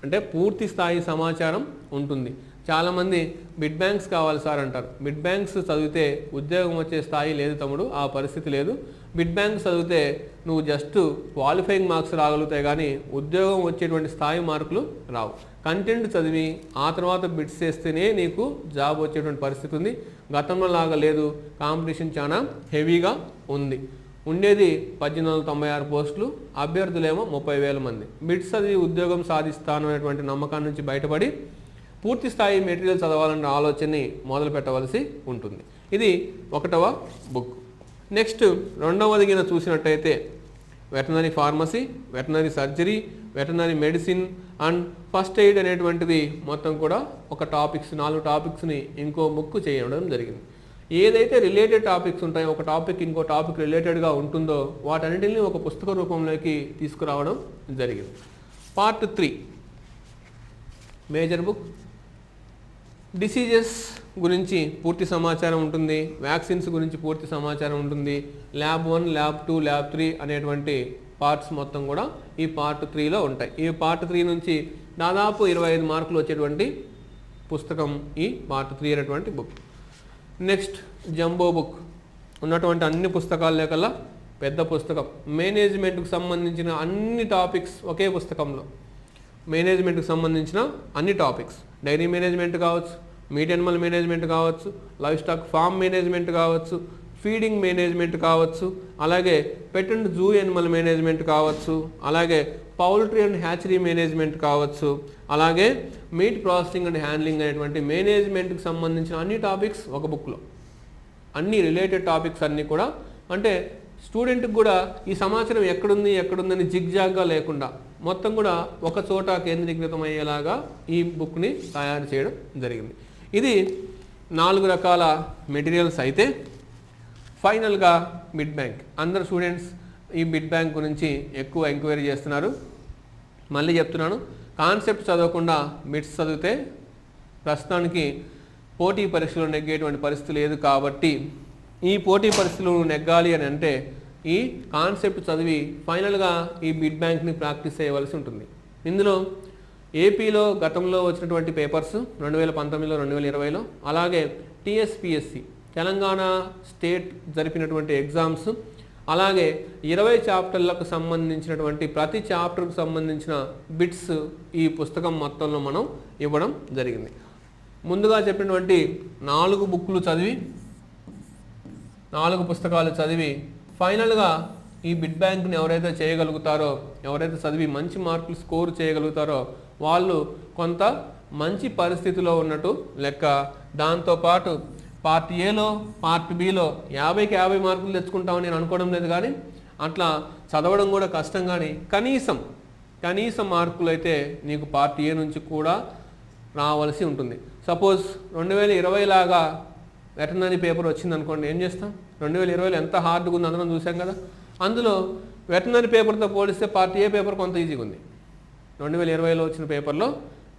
[SPEAKER 3] అంటే పూర్తి స్థాయి సమాచారం ఉంటుంది. చాలామంది బిడ్ బ్యాంక్స్ కావాలి సార్ అంటారు. బిడ్ బ్యాంక్స్ చదివితే ఉద్యోగం వచ్చే స్థాయి లేదు తమ్ముడు, ఆ పరిస్థితి లేదు. బిడ్ బ్యాంక్స్ చదివితే నువ్వు జస్ట్ క్వాలిఫైయింగ్ మార్క్స్ రాగలుగుతాయి కానీ ఉద్యోగం వచ్చేటువంటి స్థాయి మార్కులు రావు. కంటెంట్ చదివి ఆ తర్వాత బిడ్స్ చేస్తేనే నీకు జాబ్ వచ్చేటువంటి పరిస్థితి ఉంది. గతంలో లాగా లేదు, కాంపిటీషన్ చాలా హెవీగా ఉంది. ఉండేది 1896 పోస్టులు, అభ్యర్థులేమో 30,000 మంది. బిడ్స్ చదివి ఉద్యోగం సాధిస్తాను అనేటువంటి నమ్మకాన్ని నుంచి బయటపడి పూర్తి స్థాయి మెటీరియల్ చదవాలన్న ఆలోచనని మొదలు పెట్టవలసి ఉంటుంది. ఇది 1వ బుక్. నెక్స్ట్ 2వది కింద చూసినట్టయితే veterinary pharmacy, veterinary surgery, veterinary medicine and first aid అనేటువంటిది మొత్తం కూడా ఒక టాపిక్స్ 4 టాపిక్స్ని ఇంకో బుక్ చేయడం జరిగింది. ఏదైతే రిలేటెడ్ టాపిక్స్ ఉంటాయో, ఒక టాపిక్ ఇంకో టాపిక్ రిలేటెడ్గా ఉంటుందో వాటన్నిటిని ఒక పుస్తక రూపంలోకి తీసుకురావడం జరిగింది. పార్ట్ 3 మేజర్ బుక్, డిసీజెస్ గురించి పూర్తి సమాచారం ఉంటుంది, వ్యాక్సిన్స్ గురించి పూర్తి సమాచారం ఉంటుంది, ల్యాబ్ 1, ల్యాబ్ 2, ల్యాబ్ 3 అనేటువంటి పార్ట్స్ మొత్తం కూడా ఈ పార్ట్ 3లో ఉంటాయి. ఈ పార్ట్ 3 నుంచి దాదాపు 25 మార్కులు వచ్చేటువంటి పుస్తకం ఈ పార్ట్ 3 అనేటువంటి బుక్. నెక్స్ట్ జంబో బుక్, ఉన్నటువంటి అన్ని పుస్తకాల లేకల్లా పెద్ద పుస్తకం. మేనేజ్మెంట్కి సంబంధించిన అన్ని టాపిక్స్ ఒకే పుస్తకంలో, మేనేజ్మెంట్కి సంబంధించిన అన్ని టాపిక్స్, డైరీ మేనేజ్మెంట్ కావచ్చు, మీట్ యానిమల్ మేనేజ్మెంట్ కావచ్చు, లైవ్ స్టాక్ ఫార్మ్ మేనేజ్మెంట్ కావచ్చు, ఫీడింగ్ మేనేజ్మెంట్ కావచ్చు, అలాగే పెట్ అండ్ జూ యానిమల్ మేనేజ్మెంట్ కావచ్చు, అలాగే పౌల్ట్రీ అండ్ హ్యాచరీ మేనేజ్మెంట్ కావచ్చు, అలాగే మీట్ ప్రాసెసింగ్ అండ్ హ్యాండ్లింగ్ అనేటువంటి మేనేజ్మెంట్కి సంబంధించిన అన్ని టాపిక్స్ ఒక బుక్లో, అన్ని రిలేటెడ్ టాపిక్స్ అన్నీ కూడా, అంటే స్టూడెంట్కి కూడా ఈ సమాచారం ఎక్కడుందని జిగ్జాగ్గా లేకుండా మొత్తం కూడా ఒక చోట కేంద్రీకృతం అయ్యేలాగా ఈ బుక్ని తయారు చేయడం జరిగింది. ఇది 4 రకాల మెటీరియల్స్ అయితే ఫైనల్గా బిడ్ బ్యాంక్. అందరు స్టూడెంట్స్ ఈ బిడ్ బ్యాంక్ గురించి ఎక్కువ ఎంక్వైరీ చేస్తున్నారు. మళ్ళీ చెప్తున్నాను, కాన్సెప్ట్ చదవకుండా బిట్స్ చదివితే ప్రస్తుతానికి పోటీ పరీక్షలు నెగ్గేటువంటి పరిస్థితి లేదు. కాబట్టి ఈ పోటీ పరీక్షలు నెగ్గాలి అని అంటే ఈ కాన్సెప్ట్ చదివి ఫైనల్గా ఈ బిడ్ బ్యాంక్ని ప్రాక్టీస్ చేయవలసి ఉంటుంది. ఇందులో ఏపీలో గతంలో వచ్చినటువంటి పేపర్స్ 2019లో 2020లో, అలాగే టీఎస్పిఎస్సి తెలంగాణ స్టేట్ జరిపినటువంటి ఎగ్జామ్స్, అలాగే 20 చాప్టర్లకు సంబంధించినటువంటి ప్రతి చాప్టర్కు సంబంధించిన బిట్స్ ఈ పుస్తకం మొత్తంలో మనం ఇవ్వడం జరిగింది. ముందుగా చెప్పినటువంటి 4 బుక్లు చదివి 4 పుస్తకాలు చదివి ఫైనల్గా ఈ బిడ్ బ్యాంక్ని ఎవరైతే చేయగలుగుతారో, ఎవరైతే చదివి మంచి మార్కులు స్కోర్ చేయగలుగుతారో వాళ్ళు కొంత మంచి పరిస్థితిలో ఉన్నట్టు లెక్క. దాంతోపాటు పార్ట్ ఏలో పార్ట్ బిలో 50కి 50 మార్కులు తెచ్చుకుంటామని నేను అనుకోవడం లేదు, కానీ అట్లా చదవడం కూడా కష్టం. కానీ కనీసం మార్కులు అయితే నీకు పార్ట్ ఏ నుంచి కూడా రావాల్సి ఉంటుంది. సపోజ్ 2020 లాగా వెటర్నరీ పేపర్ వచ్చింది అనుకోండి, ఏం చేస్తాం? 2020లో ఎంత హార్డ్గా ఉంది అందరం చూసాం కదా. అందులో వెటర్నరీ పేపర్తో పోలిస్తే పార్ట్ ఏ పేపర్ కొంత ఈజీగా ఉంది. 2020లో వచ్చిన పేపర్లో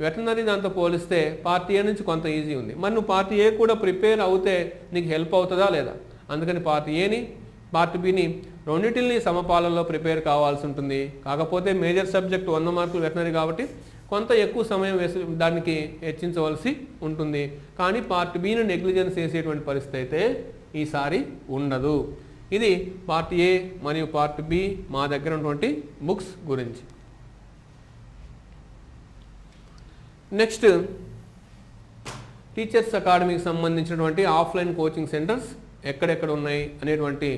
[SPEAKER 3] వెటర్నరీ దాంతో పోలిస్తే పార్ట్ ఏ నుంచి కొంత ఈజీ ఉంది. మరి నువ్వు పార్ట్ ఏ కూడా ప్రిపేర్ అవుతే నీకు హెల్ప్ అవుతుందా లేదా? అందుకని పార్ట్ ఏని పార్ట్ బిని రెండింటిని సమపాలనలో ప్రిపేర్ కావాల్సి ఉంటుంది. కాకపోతే మేజర్ సబ్జెక్ట్ 100 మార్కులు వెటర్నరీ కాబట్టి కొంత ఎక్కువ సమయం దానికి హెచ్చించవలసి ఉంటుంది. కానీ పార్ట్ బిని నెగ్లిజెన్స్ చేసేటువంటి పరిస్థితి అయితే ఈసారి ఉండదు. ఇది పార్ట్ ఏ మరియు పార్ట్ బి మా దగ్గర ఉన్నటువంటి బుక్స్ గురించి. నెక్స్ట్, టీచర్స్ అకాడమీకి సంబంధించినటువంటి ఆఫ్లైన్ కోచింగ్ సెంటర్స్ ఎక్కడెక్కడ ఉన్నాయి అనేటువంటి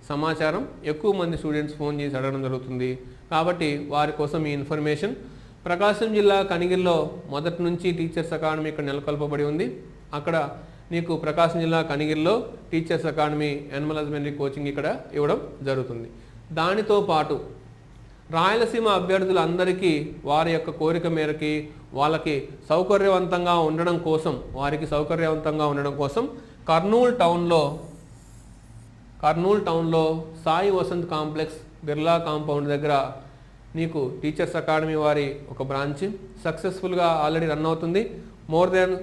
[SPEAKER 3] సమాచారం ఎక్కువ మంది స్టూడెంట్స్ ఫోన్ చేసి అడగడం జరుగుతుంది. కాబట్టి వారి కోసం ఈ ఇన్ఫర్మేషన్. ప్రకాశం జిల్లా కనిగిరిలో మొదటి నుంచి టీచర్స్ అకాడమీ ఇక్కడ నెలకొల్పబడి ఉంది. అక్కడ నీకు ప్రకాశం జిల్లా కనిగిరిలో teachers academy animal husbandry coaching ఇక్కడ ఇవ్వడం జరుగుతుంది. దానితో పాటు రాయలసీమ అభ్యర్థులందరికీ వారి యొక్క కోరిక మేరకి వారికి సౌకర్యవంతంగా ఉండడం కోసం కర్నూలు టౌన్లో సాయి వసంత్ కాంప్లెక్స్ బిర్లా కాంపౌండ్ దగ్గర నీకు టీచర్స్ అకాడమీ వారి ఒక బ్రాంచ్ సక్సెస్ఫుల్గా ఆల్రెడీ రన్ అవుతుంది. మోర్ దెన్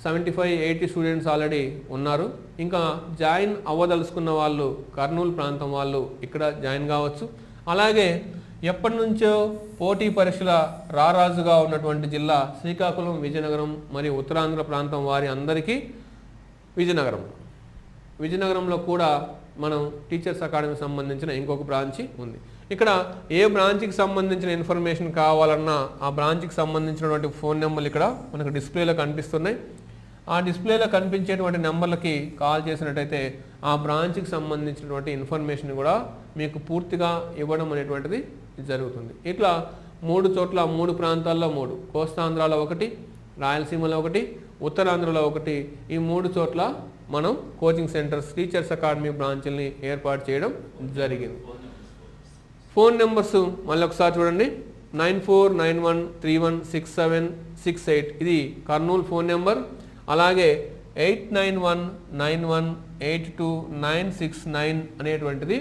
[SPEAKER 3] 75-80 స్టూడెంట్స్ ఆల్రెడీ ఉన్నారు. ఇంకా జాయిన్ అవ్వదలుచుకున్న వాళ్ళు కర్నూలు ప్రాంతం వాళ్ళు ఇక్కడ జాయిన్ కావచ్చు. అలాగే ఎప్పటి నుంచో పోటీ పరీక్షల రారాజుగా ఉన్నటువంటి జిల్లా శ్రీకాకుళం, విజయనగరం మరియు ఉత్తరాంధ్ర ప్రాంతం వారి అందరికీ విజయనగరంలో కూడా మనం టీచర్స్ అకాడమీకి సంబంధించిన ఇంకొక బ్రాంచి ఉంది. ఇక్కడ ఏ బ్రాంచ్కి సంబంధించిన ఇన్ఫర్మేషన్ కావాలన్నా ఆ బ్రాంచ్కి సంబంధించినటువంటి ఫోన్ నెంబర్లు ఇక్కడ మనకు డిస్ప్లేలో కనిపిస్తున్నాయి. ఆ డిస్ప్లేలో కనిపించేటువంటి నెంబర్లకి కాల్ చేసినట్టయితే ఆ బ్రాంచ్కి సంబంధించినటువంటి ఇన్ఫర్మేషన్ కూడా మీకు పూర్తిగా ఇవ్వడం అనేటువంటిది జరుగుతుంది. ఇట్లా 3 చోట్ల 3 ప్రాంతాల్లో 3, కోస్తాంధ్రలో 1, రాయలసీమలో 1, ఉత్తరాంధ్రలో 1, ఈ 3 చోట్ల మనం కోచింగ్ సెంటర్స్ టీచర్స్ అకాడమీ బ్రాంచ్ని ఏర్పాటు చేయడం జరిగింది. ఫోన్ నెంబర్స్ మళ్ళీ ఒకసారి చూడండి. 9491316768 ఇది కర్నూలు ఫోన్ నెంబర్. అలాగే 8919182969 అనేటువంటిది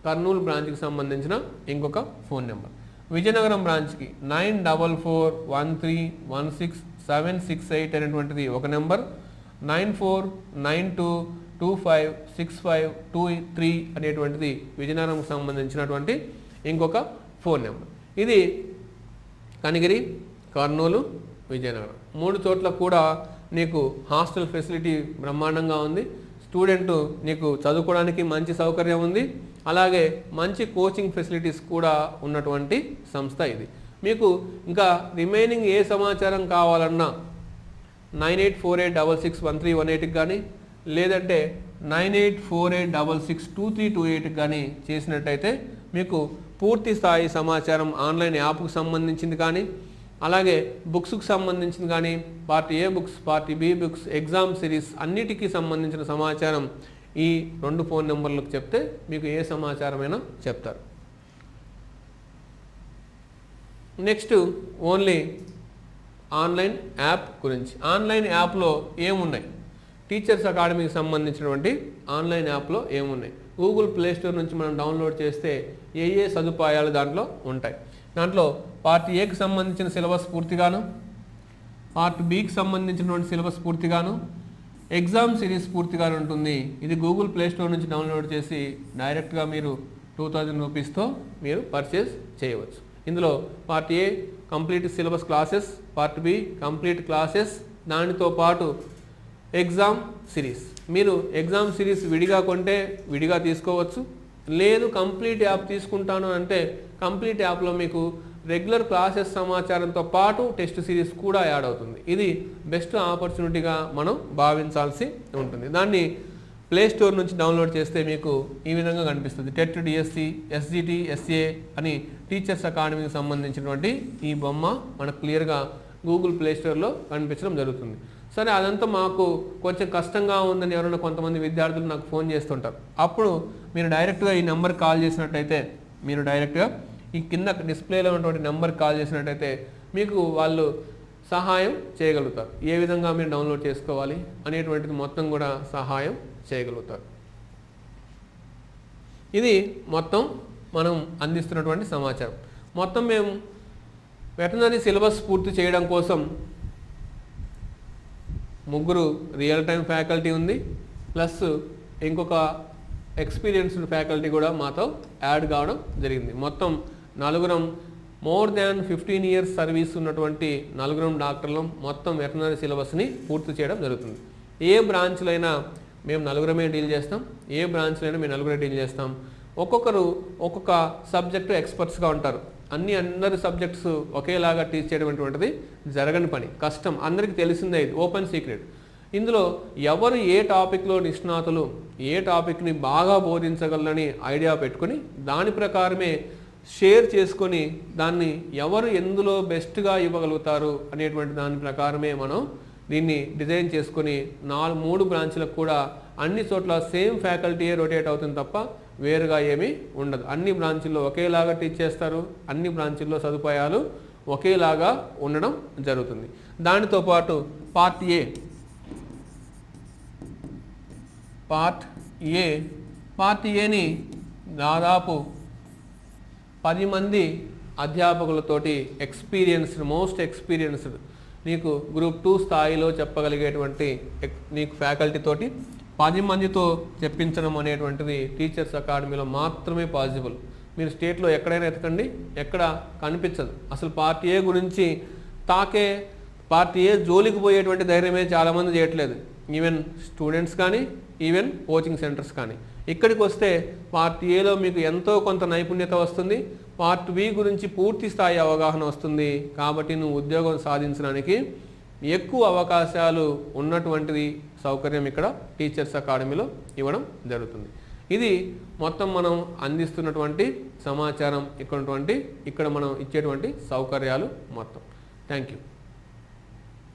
[SPEAKER 3] కర్నూలు బ్రాంచ్కి సంబంధించిన ఇంకొక ఫోన్ నెంబర్. విజయనగరం బ్రాంచ్కి 9413166768 అనేటువంటిది ఒక నెంబర్. 9492256523 అనేటువంటిది విజయనగరంకి సంబంధించినటువంటి ఇంకొక ఫోన్ నెంబర్. ఇది కనిగిరి, కర్నూలు, విజయనగరం 3 చోట్ల కూడా నీకు హాస్టల్ ఫెసిలిటీ బ్రహ్మాండంగా ఉంది. స్టూడెంట్ నీకు చదువుకోవడానికి మంచి సౌకర్యం ఉంది. అలాగే మంచి కోచింగ్ ఫెసిలిటీస్ కూడా ఉన్నటువంటి సంస్థ ఇది. మీకు ఇంకా రిమైనింగ్ ఏ సమాచారం కావాలన్నా 9848661318కి కానీ లేదంటే 9848662328 కానీ చేసినట్టయితే మీకు పూర్తి స్థాయి సమాచారం ఆన్లైన్ యాప్కు సంబంధించింది కానీ అలాగే బుక్స్కు సంబంధించింది కానీ part A books part B books exam series అన్నిటికీ సంబంధించిన సమాచారం ఈ 2 ఫోన్ నెంబర్లకు చెప్తే మీకు ఏ సమాచారమైనా చెప్తారు. నెక్స్ట్ ఓన్లీ ఆన్లైన్ యాప్ గురించి. ఆన్లైన్ యాప్లో ఏమున్నాయి, టీచర్స్ అకాడమీకి సంబంధించినటువంటి ఆన్లైన్ యాప్లో ఏమున్నాయి, గూగుల్ ప్లే స్టోర్ నుంచి మనం డౌన్లోడ్ చేస్తే ఏ సదుపాయాలు దాంట్లో ఉంటాయి. దాంట్లో పార్ట్ ఏకి సంబంధించిన సిలబస్ పూర్తిగాను, పార్ట్ బికి సంబంధించినటువంటి సిలబస్ పూర్తిగాను, ఎగ్జామ్ సిరీస్ పూర్తిగాను ఉంటుంది. ఇది గూగుల్ ప్లే స్టోర్ నుంచి డౌన్లోడ్ చేసి డైరెక్ట్గా మీరు 2000 రూపీస్తో మీరు పర్చేస్ చేయవచ్చు. ఇందులో part A complete syllabus classes, part B complete classes, దానితో పాటు ఎగ్జామ్ సిరీస్. మీరు ఎగ్జామ్ సిరీస్ విడిగా కొంటే విడిగా తీసుకోవచ్చు, లేదు కంప్లీట్ యాప్ తీసుకుంటాను అంటే కంప్లీట్ యాప్లో మీకు రెగ్యులర్ క్లాసెస్ సమాచారంతో పాటు టెస్ట్ సిరీస్ కూడా యాడ్ అవుతుంది. ఇది బెస్ట్ ఆపర్చునిటీగా మనం భావించాల్సి ఉంటుంది. దాన్ని ప్లే స్టోర్ నుంచి డౌన్లోడ్ చేస్తే మీకు ఈ విధంగా కనిపిస్తుంది. టెట్ డిఎస్సి ఎస్జిటి ఎస్ఏ అని టీచర్స్ అకాడమీకి సంబంధించినటువంటి ఈ బొమ్మ మనకు క్లియర్గా గూగుల్ ప్లే స్టోర్లో కనిపించడం జరుగుతుంది. సరే, అదంతా మాకు కొంచెం కష్టంగా ఉందని ఎవరైనా కొంతమంది విద్యార్థులు నాకు ఫోన్ చేస్తుంటారు. అప్పుడు మీరు డైరెక్ట్గా ఈ నెంబర్ కాల్ చేసినట్టయితే, మీరు డైరెక్ట్గా ఈ కింద డిస్ప్లేలో ఉన్నటువంటి నెంబర్ కాల్ చేసినట్టయితే మీకు వాళ్ళు సహాయం చేయగలుగుతారు. ఏ విధంగా మీరు డౌన్లోడ్ చేసుకోవాలి అనేటువంటిది మొత్తం కూడా సహాయం చేయగలుగుతారు. ఇది మొత్తం మనం అందిస్తున్నటువంటి సమాచారం. మొత్తం మేము వెటర్నరీ సిలబస్ పూర్తి చేయడం కోసం 3 రియల్ టైం ఫ్యాకల్టీ ఉంది, ప్లస్ ఇంకొక ఎక్స్పీరియన్స్డ్ ఫ్యాకల్టీ కూడా మాతో యాడ్ కావడం జరిగింది. మొత్తం 4 మోర్ దాన్ 15 ఇయర్స్ సర్వీస్ ఉన్నటువంటి 4 డాక్టర్లు మొత్తం వెటర్నరీ సిలబస్ని పూర్తి చేయడం జరుగుతుంది. ఏ బ్రాంచ్లో అయినా మేము 4 డీల్ చేస్తాం, ఏ బ్రాంచ్లో అయినా మేము 4 డీల్ చేస్తాం. ఒక్కొక్కరు ఒక్కొక్క సబ్జెక్టు ఎక్స్పర్ట్స్గా ఉంటారు. అందరి సబ్జెక్ట్స్ ఒకేలాగా టీచ్ చేయడం అనేటువంటిది జరగని పని, కష్టం, అందరికీ తెలిసిందే, ఇది ఓపెన్ సీక్రెట్. ఇందులో ఎవరు ఏ టాపిక్లో నిష్ణాతులు, ఏ టాపిక్ని బాగా బోధించగలరని ఐడియా పెట్టుకొని దాని ప్రకారమే షేర్ చేసుకొని దాన్ని ఎవరు ఎందులో బెస్ట్గా ఇవ్వగలుగుతారు అనేటువంటి దాని ప్రకారమే మనం దీన్ని డిజైన్ చేసుకొని 3 బ్రాంచ్లకు కూడా అన్ని చోట్ల సేమ్ ఫ్యాకల్టీయే రొటేట్ అవుతుంది తప్ప వేరుగా ఏమీ ఉండదు. అన్ని బ్రాంచుల్లో ఒకేలాగా టీచ్ చేస్తారు, అన్ని బ్రాంచుల్లో సదుపాయాలు ఒకేలాగా ఉండడం జరుగుతుంది. దానితో పాటు పార్ట్ ఏని దాదాపు 10 మంది అధ్యాపకులతోటి మోస్ట్ ఎక్స్పీరియన్స్డ్ నీకు గ్రూప్ 2 స్థాయిలో చెప్పగలిగేటువంటి నీకు ఫ్యాకల్టీ తోటి 10 మందితో చెప్పించడం అనేటువంటిది టీచర్స్ అకాడమీలో మాత్రమే పాసిబుల్. మీరు స్టేట్లో ఎక్కడైనా ఎతకండి, ఎక్కడ కనిపించదు. అసలు పార్ట్ ఏ గురించి పార్ట్ ఏ జోలికి పోయేటువంటి ధైర్యమే చాలామంది చేయట్లేదు. ఈవెన్ స్టూడెంట్స్ కానీ, ఈవెన్ కోచింగ్ సెంటర్స్ కానీ. ఇక్కడికి వస్తే పార్ట్ ఏలో మీకు ఎంతో కొంత నైపుణ్యత వస్తుంది, పార్ట్ బి గురించి పూర్తి స్థాయి అవగాహన వస్తుంది. కాబట్టి నువ్వు ఉద్యోగం సాధించడానికి ఎక్కువ అవకాశాలు ఉన్నటువంటిది సౌకర్యం ఇక్కడ టీచర్స్ అకాడమీలో ఇవ్వడం జరుగుతుంది. ఇది మొత్తం మనం అందిస్తున్నటువంటి సమాచారం, ఇక్కడ మనం ఇచ్చేటువంటి సౌకర్యాలు మొత్తం. Thank you.